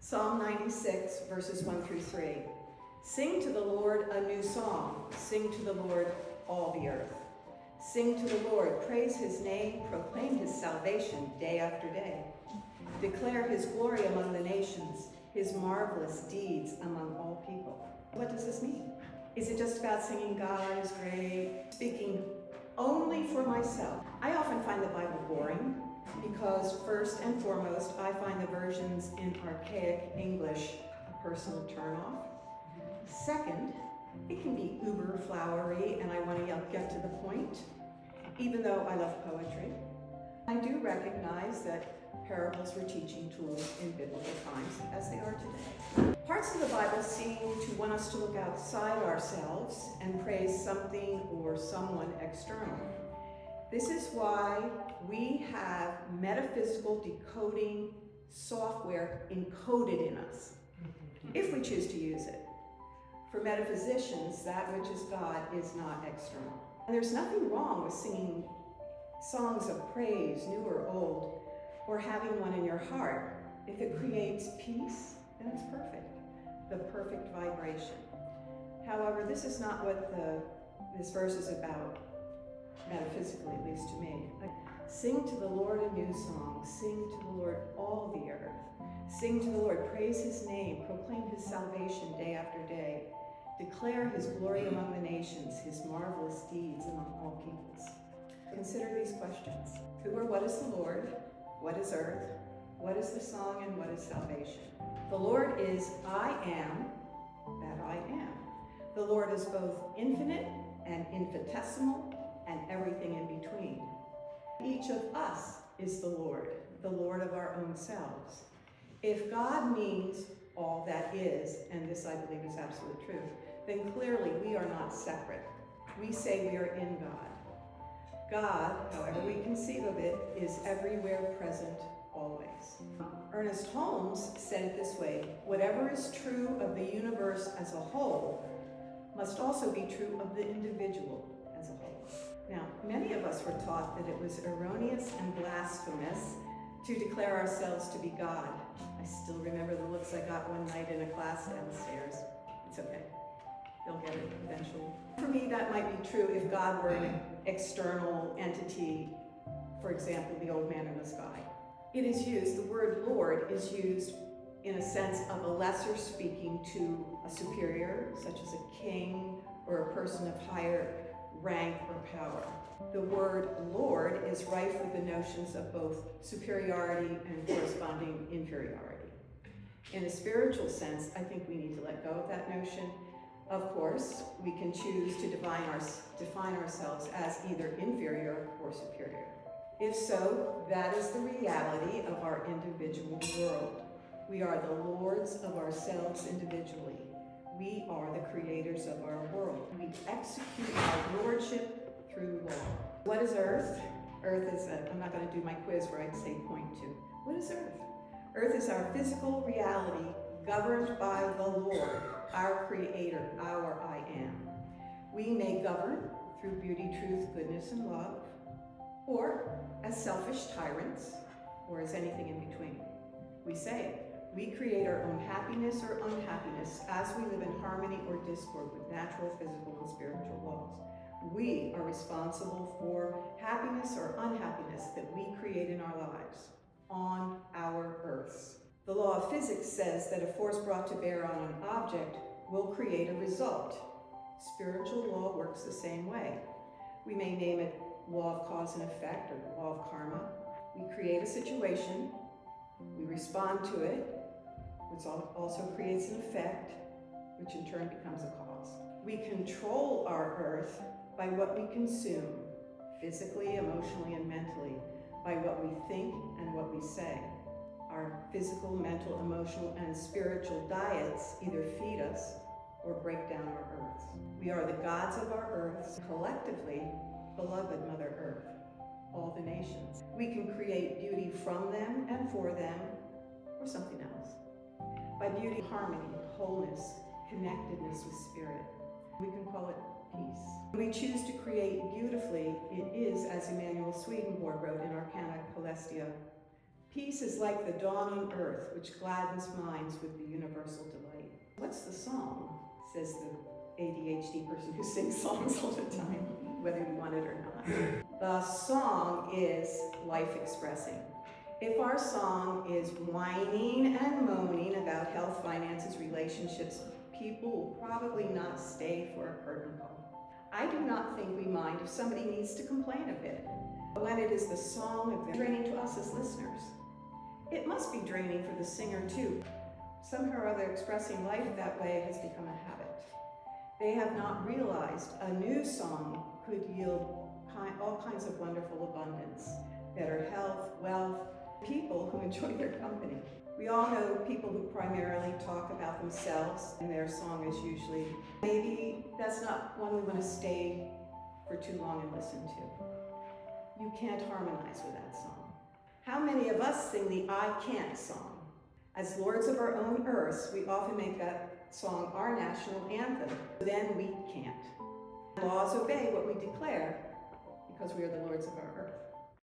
Psalm 96, verses 1 through 3. Sing to the Lord a new song. Sing to the Lord, all the earth. Sing to the Lord, praise his name, proclaim his salvation day after day. Declare his glory among the nations, his marvelous deeds among all people. What does this mean? Is it just about singing God is great, speaking only for myself? I often find the Bible boring because first and foremost, I find the versions in archaic English a personal turnoff. Second, it can be uber flowery and I want to get to the point, even though I love poetry. I do recognize that parables were teaching tools in biblical times, as they are today. Parts of the Bible seem to want us to look outside ourselves and praise something or someone external. This is why we have metaphysical decoding software encoded in us, if we choose to use it. For metaphysicians, that which is God is not external. And there's nothing wrong with singing songs of praise, new or old, or having one in your heart. If it creates peace, then it's perfect, the perfect vibration. However, this is not what this verse is about, metaphysically, at least to me. Sing to the Lord a new song. Sing to the Lord all the earth. Sing to the Lord, praise his name, proclaim his salvation day after day. Declare his glory among the nations, his marvelous deeds among all peoples. Consider these questions. Who or what is the Lord? What is earth? What is the song and what is salvation? The Lord is I am that I am. The Lord is both infinite and infinitesimal and everything in between. Each of us is the Lord of our own selves. If God means all that is, and this I believe is absolute truth, then clearly we are not separate. We say we are in God. God, however we conceive of it, is everywhere present, always. Ernest Holmes said it this way: whatever is true of the universe as a whole must also be true of the individual as a whole. Now, many of us were taught that it was erroneous and blasphemous to declare ourselves to be God. I still remember the looks I got one night in a class downstairs. It's okay. They'll get it eventually. For me, that might be true if God were an external entity, for example, the old man in the sky. It is used, the word Lord is used in a sense of a lesser speaking to a superior, such as a king or a person of higher rank or power. The word Lord is rife with the notions of both superiority and corresponding inferiority. In a spiritual sense, I think we need to let go of that notion. Of course, we can choose to define ourselves as either inferior or superior. If so, that is the reality of our individual world. We are the lords of ourselves individually. We are the creators of our world. We execute our lordship through law. What is earth? Earth is, I'm not going to do my quiz where I'd say point to. What is earth? Earth is our physical reality governed by the Lord, our creator, our I am. We may govern through beauty, truth, goodness, and love, or as selfish tyrants, or as anything in between. We say we create our own happiness or unhappiness as we live in harmony or discord with natural, physical, and spiritual laws. We are responsible for happiness or unhappiness that we create in our lives on our earths. The law of physics says that a force brought to bear on an object will create a result. Spiritual law works the same way. We may name it law of cause and effect or the law of karma. We create a situation, we respond to it, which also creates an effect, which in turn becomes a cause. We control our earth by what we consume, physically, emotionally, and mentally, by what we think and what we say. Our physical, mental, emotional, and spiritual diets either feed us or break down our earths. We are the gods of our earths, collectively, beloved Mother Earth, all the nations. We can create beauty from them and for them, or something else. By beauty, harmony, wholeness, connectedness with spirit. We can call it peace. When we choose to create beautifully, it is, as Emanuel Swedenborg wrote in Arcana Coelestia, Peace is like the dawn on earth, which gladdens minds with the universal delight. What's the song? Says the ADHD person who sings songs all the time, whether you want it or not. The song is life expressing. If our song is whining and moaning about health, finances, relationships, people will probably not stay for a curtain call. I do not think we mind if somebody needs to complain a bit. But when it is the song of draining to us as listeners, it must be draining for the singer too. Somehow or other, expressing life that way has become a habit. They have not realized a new song could yield all kinds of wonderful abundance, better health, wealth, people who enjoy their company. We all know people who primarily talk about themselves, and their song is usually, maybe that's not one we want to stay for too long and listen to. You can't harmonize with that song. How many of us sing the I Can't song? As lords of our own earths, we often make that song our national anthem. Then we can't. Laws obey what we declare because we are the lords of our earth.